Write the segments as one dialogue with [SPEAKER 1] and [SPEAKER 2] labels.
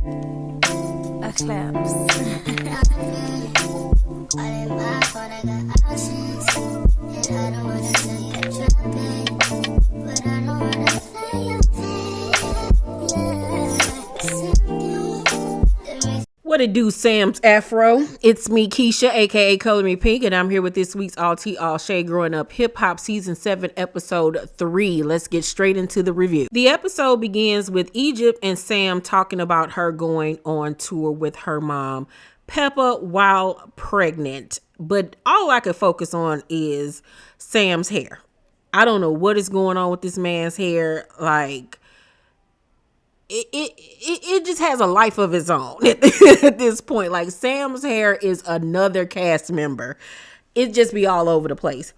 [SPEAKER 1] A claps.
[SPEAKER 2] What it do, Sam's Afro? It's me, Keisha, aka Color Me Pynk, and I'm here with this week's All Tea All Shade Growing Up Hip Hop Season 7, Episode 3. Let's get straight into the review. The episode begins with Egypt and Sam talking about her going on tour with her mom, Pepa, while pregnant. But all I could focus on is Sam's hair. I don't know what is going on with this man's hair. Like, it just has a life of its own at this point. Like, Sam's hair is another cast member. It just be all over the place.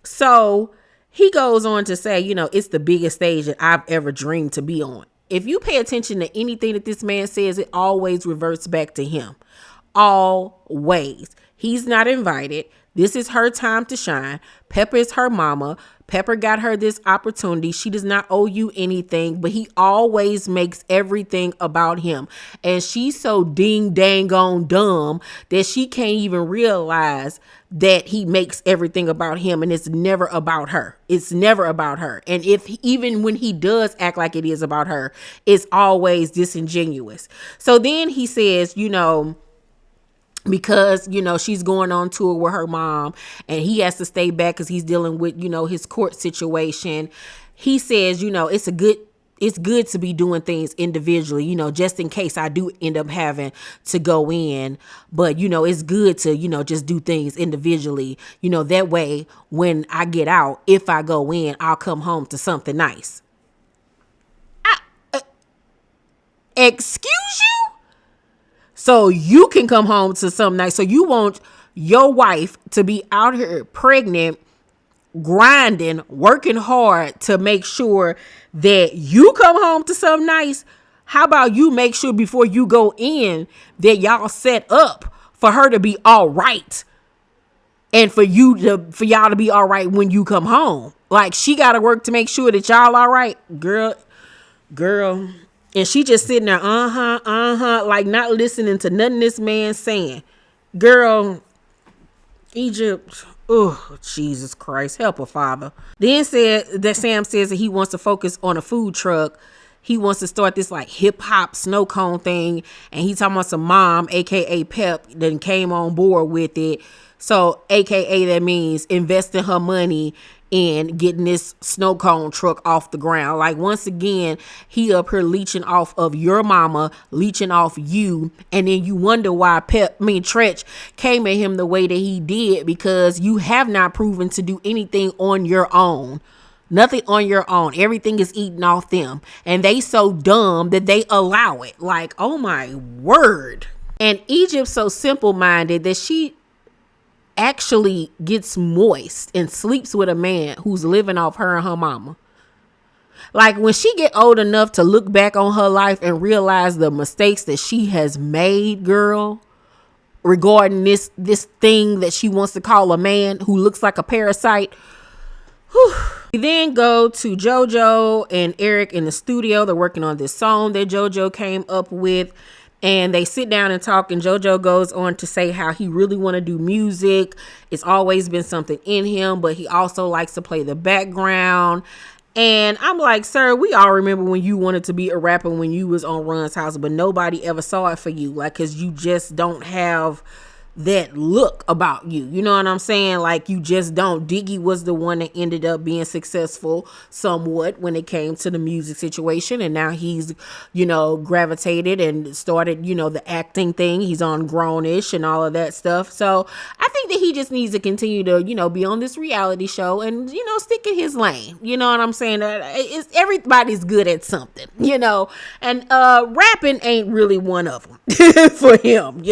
[SPEAKER 2] So he goes on to say, it's the biggest stage that I've ever dreamed to be on. If you pay attention to anything that this man says, it always reverts back to him. Always. He's not invited. This is her time to shine. Pepa is her mama. Pepa got her this opportunity. She does not owe you anything, but he always makes everything about him. And she's so ding dang on dumb that she can't even realize that he makes everything about him, and it's never about her. It's never about her. And even when he does act like it is about her, it's always disingenuous. So then he says, because, she's going on tour with her mom and he has to stay back because he's dealing with, his court situation. He says, it's good to be doing things individually, just in case I do end up having to go in. But, it's good to, just do things individually. That way, when I get out, if I go in, I'll come home to something nice. Excuse you? So you can come home to something nice. So you want your wife to be out here pregnant, grinding, working hard to make sure that you come home to something nice. How about you make sure before you go in that y'all set up for her to be all right, and for y'all to be all right when you come home? Like, she got to work to make sure that y'all all right, girl. And she just sitting there, like not listening to nothing this man's saying. Girl, Egypt, oh, Jesus Christ, help her, Father. Then said that Sam says that he wants to focus on a food truck. He wants to start this like hip hop snow cone thing. And he talking about some mom, aka Pep, then came on board with it. So aka that means investing her money in getting this snow cone truck off the ground. Like, once again, he up here leeching off of your mama, leeching off you, and then you wonder why Tretch came at him the way that he did, because you have not proven to do anything on your own. Nothing on your own. Everything is eating off them, and they so dumb that they allow it. Like, oh my word. And Egypt's so simple-minded that she actually gets moist and sleeps with a man who's living off her and her mama. Like, when she get old enough to look back on her life and realize the mistakes that she has made, girl, regarding this thing that she wants to call a man who looks like a parasite. Whew. We then go to Jojo and Eric in the studio. They're working on this song that Jojo came up with. And they sit down and talk, and Jojo goes on to say how he really want to do music. It's always been something in him, but he also likes to play the background. And I'm like, sir, we all remember when you wanted to be a rapper when you was on Run's House, but nobody ever saw it for you. Like, because you just don't have that look about you. You know what I'm saying? Like, you just don't. Diggy was the one that ended up being successful somewhat when it came to the music situation. And now he's, gravitated and started, the acting thing. He's on Grownish and all of that stuff. So I think that he just needs to continue to, be on this reality show and, stick in his lane. You know what I'm saying? Everybody's good at something, and rapping ain't really one of them for him,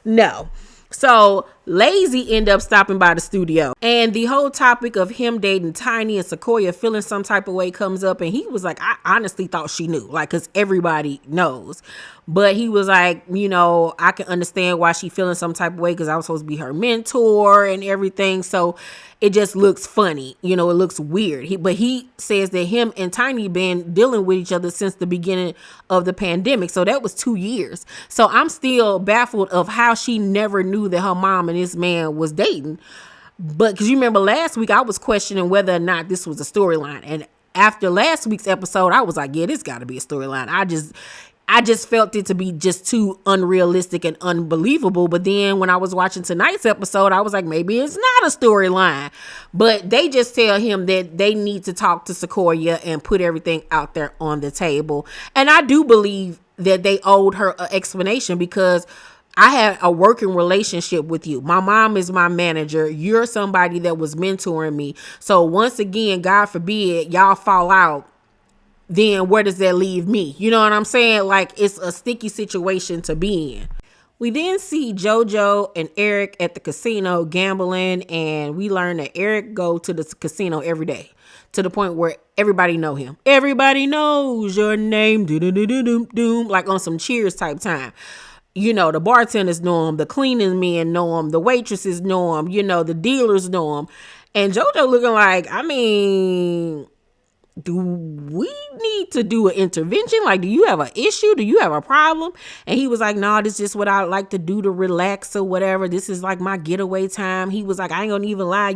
[SPEAKER 2] no. So Lazy end up stopping by the studio, and the whole topic of him dating Tiny and Sakoya feeling some type of way comes up, and he was like, I honestly thought she knew, like, because everybody knows, but he was like, I can understand why she feeling some type of way because I was supposed to be her mentor and everything, so it just looks funny, it looks weird. But he says that him and Tiny been dealing with each other since the beginning of the pandemic, so that was 2 years. So I'm still baffled of how she never knew that her mom and this man was dating. But because you remember last week I was questioning whether or not this was a storyline, and after last week's episode I was like, yeah, this got to be a storyline. I just felt it to be just too unrealistic and unbelievable. But then when I was watching tonight's episode, I was like, maybe it's not a storyline. But they just tell him that they need to talk to Sakoya and put everything out there on the table. And I do believe that they owed her an explanation because I had a working relationship with you. My mom is my manager. You're somebody that was mentoring me. So once again, God forbid, y'all fall out. Then where does that leave me? You know what I'm saying? Like, it's a sticky situation to be in. We then see Jojo and Eric at the casino gambling, and we learn that Eric go to the casino every day to the point where everybody know him. Everybody knows your name, doom, like on some Cheers type time. The bartenders know him, the cleaning men know him, the waitresses know him, the dealers know him. And Jojo looking like, do we need to do an intervention? Like, do you have an issue? Do you have a problem? And he was like, no, this is just what I like to do to relax or whatever. This is like my getaway time. He was like, I ain't gonna even lie,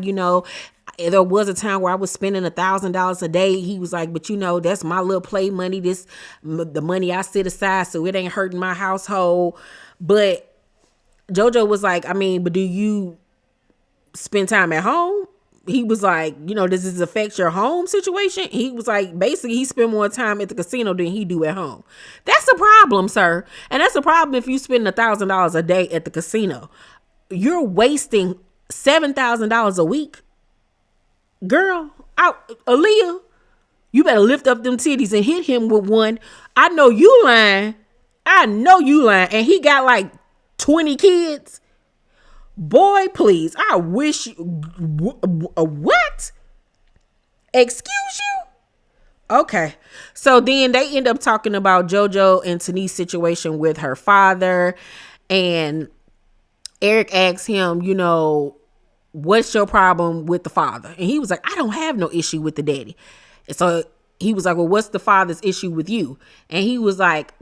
[SPEAKER 2] there was a time where I was spending $1,000 a day. He was like, but that's my little play money. The money I set aside, so it ain't hurting my household. But Jojo was like, but do you spend time at home? He was like, does this affect your home situation? He was like, basically, he spend more time at the casino than he do at home. That's a problem, sir. And that's a problem if you spend $1,000 a day at the casino. You're wasting $7,000 a week. Girl, Aaliyah, you better lift up them titties and hit him with one. I know you lying. And he got like 20 kids. Boy, please, I wish what? Excuse you? Okay. So then they end up talking about Jojo and Tanice's situation with her father. And Eric asks him, what's your problem with the father? And he was like, I don't have no issue with the daddy. And so he was like, well, what's the father's issue with you? And he was like,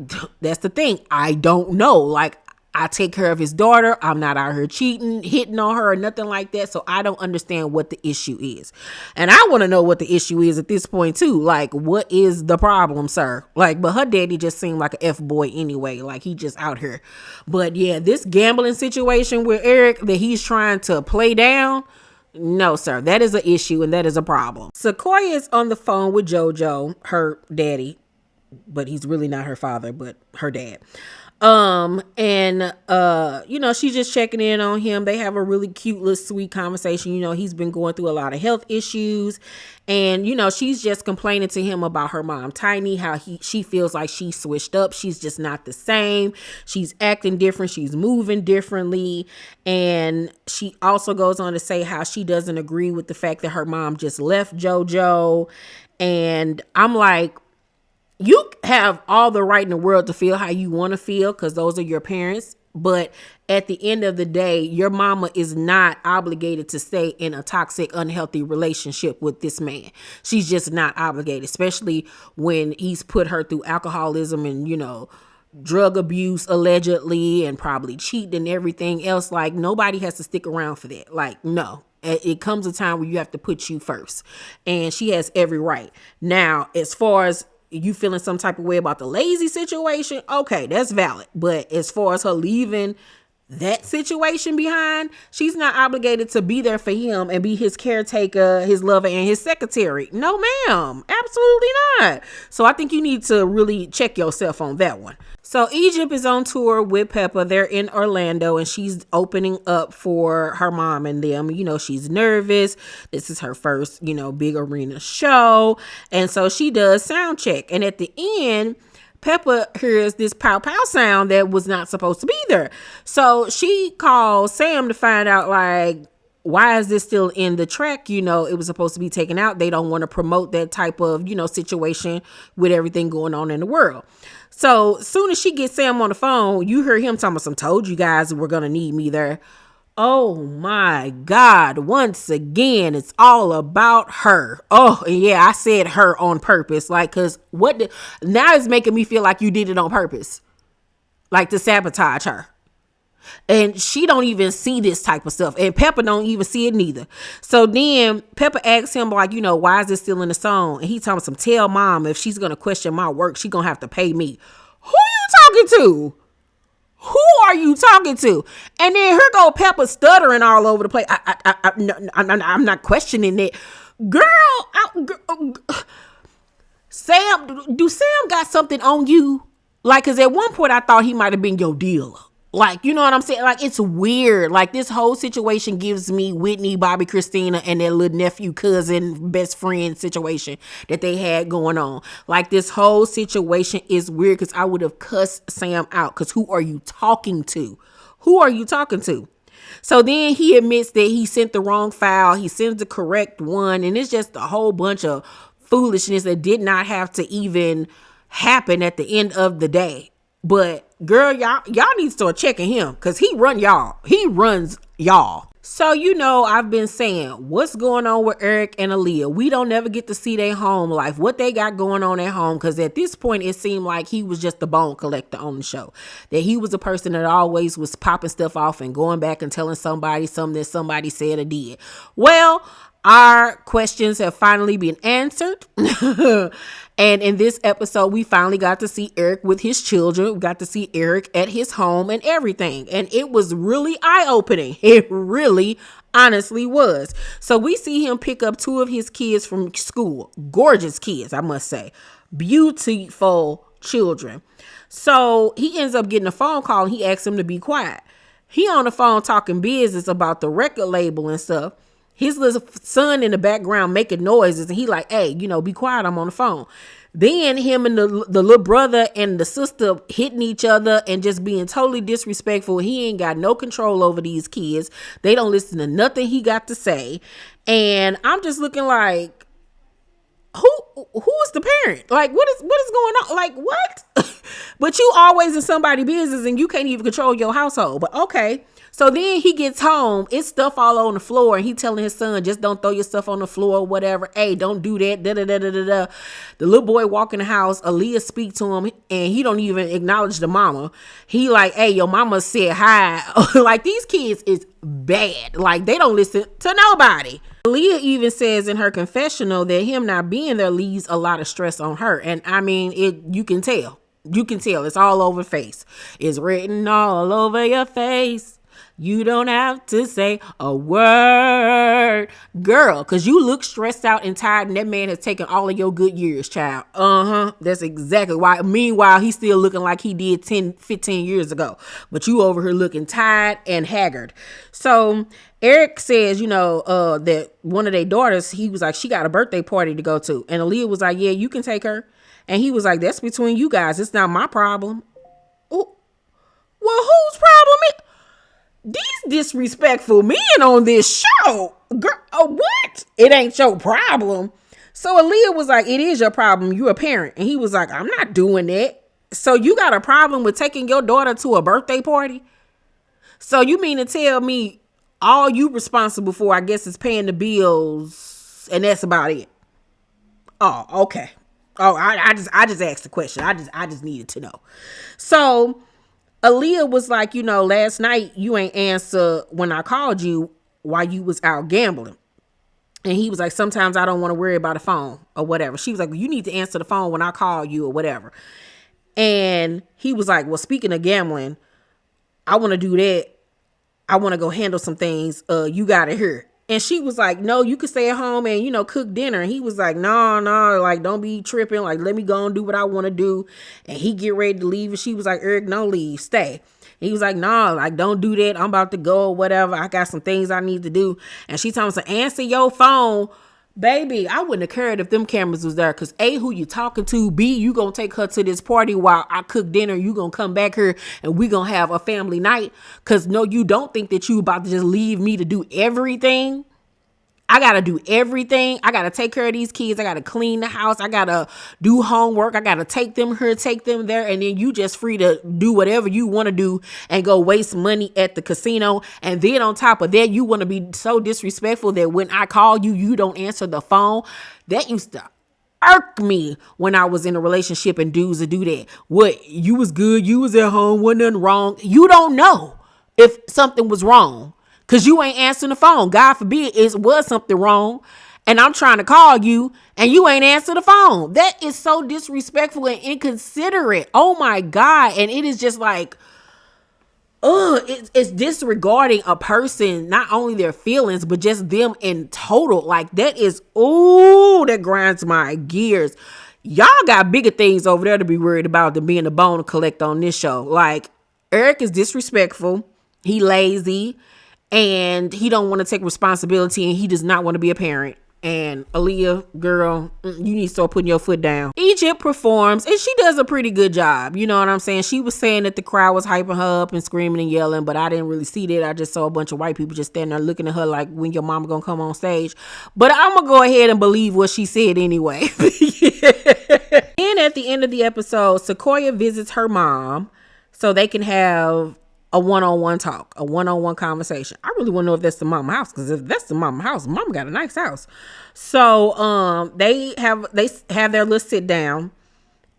[SPEAKER 2] that's the thing. I don't know. Like, I take care of his daughter. I'm not out here cheating, hitting on her or nothing like that. So I don't understand what the issue is. And I want to know what the issue is at this point too. Like, what is the problem, sir? Like, but her daddy just seemed like an F-boy anyway. Like, he just out here. But yeah, this gambling situation with Eric that he's trying to play down, no, sir. That is an issue and that is a problem. Sakoya is on the phone with Jojo, her daddy. But he's really not her father, but her dad. She's just checking in on him. They have a really cute little sweet conversation. He's been going through a lot of health issues, and she's just complaining to him about her mom Tiny, how she feels like she's switched up. She's just not the same. She's acting different. She's moving differently. And she also goes on to say how she doesn't agree with the fact that her mom just left Jojo. And I'm like, you have all the right in the world to feel how you want to feel because those are your parents. But at the end of the day, your mama is not obligated to stay in a toxic, unhealthy relationship with this man. She's just not obligated, especially when he's put her through alcoholism and, drug abuse allegedly and probably cheating and everything else. Like, nobody has to stick around for that. Like, no. It comes a time where you have to put you first. And she has every right. Now, as far as you feeling some type of way about the lazy situation, okay, that's valid. But as far as her leaving that situation behind, she's not obligated to be there for him and be his caretaker, his lover, and his secretary. No, ma'am. Absolutely not. So I think you need to really check yourself on that one. So Egypt is on tour with Pepa. They're in Orlando and she's opening up for her mom and them. She's nervous. This is her first, big arena show. And so she does sound check. And at the end, Pepa hears this pow pow sound that was not supposed to be there. So she calls Sam to find out, like, why is this still in the track? You know, it was supposed to be taken out. They don't want to promote that type of, situation with everything going on in the world. So soon as she gets Sam on the phone, you hear him talking about some, told you guys we're going to need me there. Oh my God. Once again, it's all about her. Oh yeah, I said her on purpose. Like, cause now it's making me feel like you did it on purpose. Like to sabotage her. And she don't even see this type of stuff. And Pepa don't even see it neither. So then Pepa asks him, like, why is this still in the song? And he tells him, tell mom if she's going to question my work, she going to have to pay me. Who you talking to? Who are you talking to? And then here go Pepa stuttering all over the place. I'm not questioning it. Girl, Sam, do Sam got something on you? Like, because at one point I thought he might have been your dealer. Like, you know what I'm saying? Like, it's weird. Like, this whole situation gives me Whitney, Bobby, Christina, and their little nephew, cousin, best friend situation that they had going on. Like, this whole situation is weird because I would have cussed Sam out. Because who are you talking to? Who are you talking to? So then he admits that he sent the wrong file. He sends the correct one. And it's just a whole bunch of foolishness that did not have to even happen at the end of the day. But girl, y'all need to start checking him because he runs y'all. So, I've been saying what's going on with Eric and Aaliyah. We don't never get to see their home life, what they got going on at home. Because at this point, it seemed like he was just the bone collector on the show. That he was a person that always was popping stuff off and going back and telling somebody something that somebody said or did. Well, our questions have finally been answered. And in this episode, we finally got to see Eric with his children. We got to see Eric at his home and everything. And it was really eye-opening. It really, honestly was. So we see him pick up 2 of his kids from school. Gorgeous kids, I must say. Beautiful children. So he ends up getting a phone call and he asks him to be quiet. He on the phone talking business about the record label and stuff. His little son in the background making noises and he like, hey, be quiet, I'm on the phone. Then him and the little brother and the sister hitting each other and just being totally disrespectful. He ain't got no control over these kids. They don't listen to nothing he got to say. And I'm just looking like, who is the parent? Like, what is going on? Like, what? But you always in somebody's business and you can't even control your household. But okay. So then he gets home, it's stuff all on the floor, and he telling his son, just don't throw your stuff on the floor or whatever. Hey, don't do that. Da-da-da-da-da-da. The little boy walk in the house, Aaliyah speak to him, and he don't even acknowledge the mama. He like, hey, your mama said hi. Like, these kids is bad. Like, they don't listen to nobody. Aaliyah even says in her confessional that him not being there leaves a lot of stress on her. And I mean, you can tell. You can tell. It's all over face. It's written all over your face. You don't have to say a word, girl, because you look stressed out and tired, and that man has taken all of your good years, child. That's exactly why. Meanwhile, he's still looking like he did 10, 15 years ago. But you over here looking tired and haggard. So Eric says, that one of their daughters, he was like, she got a birthday party to go to. And Aaliyah was like, yeah, you can take her. And he was like, that's between you guys. It's not my problem. Oh, well, whose problem is? These disrespectful men on this show. Girl, what? It ain't your problem. So Aaliyah was like, it is your problem. You're a parent. And he was like, I'm not doing that. So you got a problem with taking your daughter to a birthday party? So you mean to tell me all you responsible for, I guess, is paying the bills and that's about it? Oh, okay. Oh, I just asked the question. I just needed to know. So Aaliyah was like, last night you ain't answer when I called you while you was out gambling. And he was like, sometimes I don't want to worry about a phone or whatever. She was like, well, you need to answer the phone when I call you or whatever. And he was like, well, speaking of gambling, I want to do that. I want to go handle some things. You got it here. And she was like, no, you could stay at home and, cook dinner. And he was like, no, like, don't be tripping. Like, let me go and do what I want to do. And he get ready to leave. And she was like, Eric, no, leave, stay. And he was like, no, like, don't do that. I'm about to go or whatever. I got some things I need to do. And she told him to answer your phone Baby, I wouldn't have cared if them cameras was there. Cause A, who you talking to? B, you gonna take her to this party while I cook dinner. You gonna come back here and we gonna have a family night. Cause no, you don't think that you about to just leave me to do everything. I gotta do everything. I gotta take care of these kids. I gotta clean the house. I gotta do homework. I gotta take them here, take them there, and then you just free to do whatever you want to do and go waste money at the casino. And then on top of that, you want to be so disrespectful that when I call you, you don't answer the phone. That used to irk me when I was in a relationship and dudes would do that. What, you was good, you was at home, wasn't nothing wrong. You don't know if something was wrong. Cause you ain't answering the phone. God forbid it was something wrong. And I'm trying to call you and you ain't answer the phone. That is so disrespectful and inconsiderate. Oh my God. And it is just like, it's disregarding a person, not only their feelings, but just them in total. Like that is, that grinds my gears. Y'all got bigger things over there to be worried about than being a bone to collect on this show. Like Eric is disrespectful. He lazy. And he don't want to take responsibility and he does not want to be a parent. And Aaliyah, girl, you need to start putting your foot down. Egypt performs and she does a pretty good job. You know what I'm saying? She was saying that the crowd was hyping her up and screaming and yelling, but I didn't really see that. I just saw a bunch of white people just standing there looking at her like, when your mama gonna come on stage? But I'm gonna go ahead and believe what she said anyway. And at the end of the episode, Sakoya visits her mom so they can have a one-on-one talk, a one-on-one conversation. I really want to know if that's the mama house, because if that's the mama house, mama got a nice house. So they have their little sit down,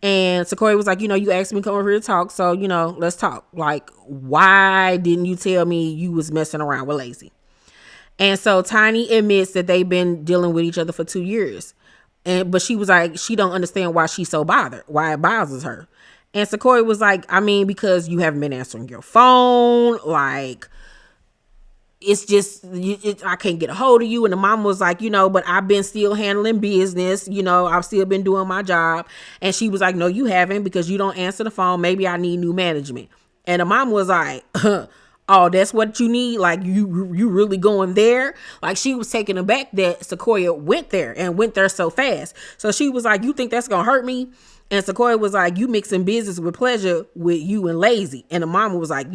[SPEAKER 2] and Sakoya was like, you asked me to come over here to talk, so let's talk. Like, why didn't you tell me you was messing around with Lazy? And so Tiny admits that they've been dealing with each other for 2 years, but she was like, she don't understand why she's so bothered, why it bothers her. And Sakoya was like, I mean, because you haven't been answering your phone. Like, it's just, I can't get a hold of you. And the mom was like, but I've been still handling business. I've still been doing my job. And she was like, no, you haven't, because you don't answer the phone. Maybe I need new management. And the mom was like, oh, that's what you need? Like, you really going there? Like, she was taken aback that Sakoya went there so fast. So she was like, you think that's going to hurt me? And Sakoya was like, you mixing business with pleasure with you and Lazy. And the mama was like,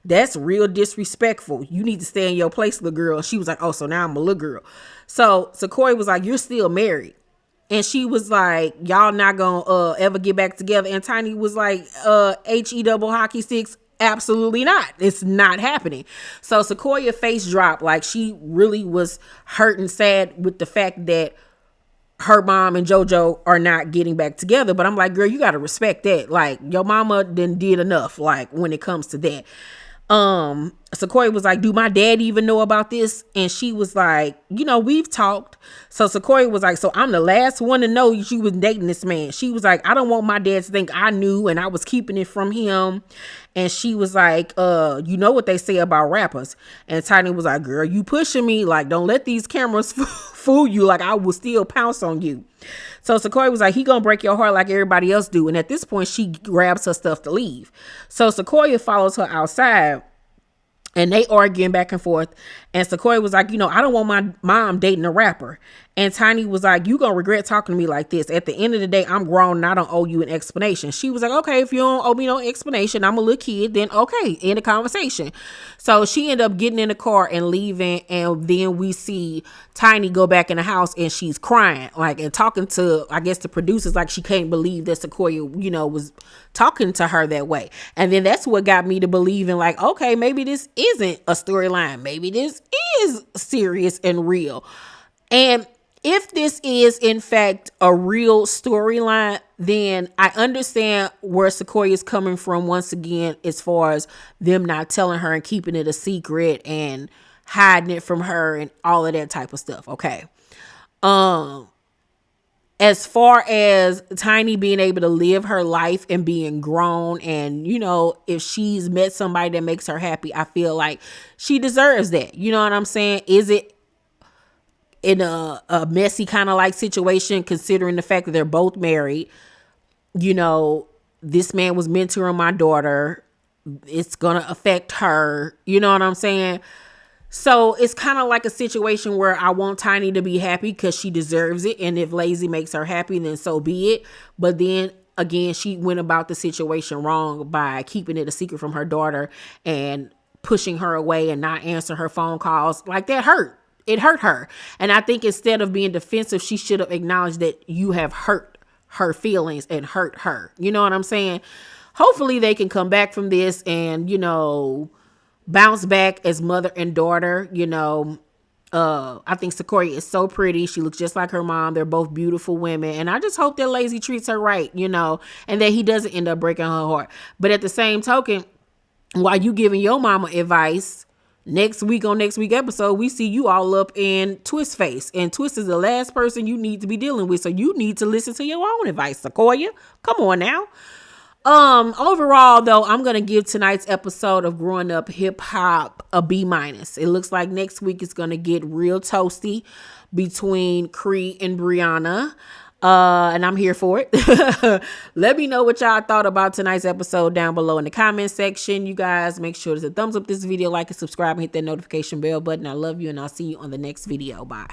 [SPEAKER 2] that's real disrespectful. You need to stay in your place, little girl. And she was like, oh, so now I'm a little girl. So Sakoya was like, you're still married. And she was like, y'all not gonna ever get back together. And Tiny was like, HE double hockey sticks. Absolutely not. It's not happening. So Sakoya face dropped. Like, she really was hurt and sad with the fact that her mom and Jojo are not getting back together. But I'm like, girl, you got to respect that. Like, your mama done did enough, like, when it comes to that. Sakoya was like, do my dad even know about this? And she was like, we've talked. So Sakoya was like, so I'm the last one to know you was dating this man. She was like, I don't want my dad to think I knew and I was keeping it from him. And she was like, you know what they say about rappers. And Tiny was like, girl, you pushing me. Like, don't let these cameras fool you. Like, I will still pounce on you. So Sakoya was like, he gonna break your heart like everybody else do. And at this point, she grabs her stuff to leave. So Sakoya follows her outside. And they arguing back and forth. And Sakoya was like, I don't want my mom dating a rapper. And Tiny was like, you gonna regret talking to me like this. At the end of the day, I'm grown and I don't owe you an explanation. She was like, okay, if you don't owe me no explanation, I'm a little kid, then okay, end the conversation. So she ended up getting in the car and leaving. And then we see Tiny go back in the house and she's crying, like, and talking to, I guess, the producers, like she can't believe that Sakoya, was talking to her that way. And then that's what got me to believing, like, okay, maybe this isn't a storyline. Maybe this is serious and real. And if this is, in fact, a real storyline, then I understand where Sakoya is coming from once again, as far as them not telling her and keeping it a secret and hiding it from her and all of that type of stuff. Okay. As far as Tiny being able to live her life and being grown and, if she's met somebody that makes her happy, I feel like she deserves that. You know what I'm saying? Is it in a messy kind of like situation, considering the fact that they're both married? This man was mentoring my daughter. It's going to affect her. You know what I'm saying? So it's kind of like a situation where I want Tiny to be happy because she deserves it. And if Lazy makes her happy, then so be it. But then again, she went about the situation wrong by keeping it a secret from her daughter and pushing her away and not answering her phone calls. Like, that hurt. It hurt her. And I think instead of being defensive, she should have acknowledged that you have hurt her feelings and hurt her. You know what I'm saying? Hopefully they can come back from this and, bounce back as mother and daughter. I think Sakoya is so pretty. She looks just like her mom. They're both beautiful women. And I just hope that Lazy treats her right, and that he doesn't end up breaking her heart. But at the same token, while you giving your mama advice, next week episode, we see you all up in Twist face. And Twist is the last person you need to be dealing with. So you need to listen to your own advice, Sakoya. Come on now. Overall though, I'm gonna give tonight's episode of Growing Up Hip Hop a B-. It looks like next week is gonna get real toasty between Cree and Brianna. And I'm here for it. Let me know what y'all thought about tonight's episode down below in the comment section. You guys make sure to thumbs up this video, like and subscribe, and hit that notification bell button. I love you, and I'll see you on the next video. Bye.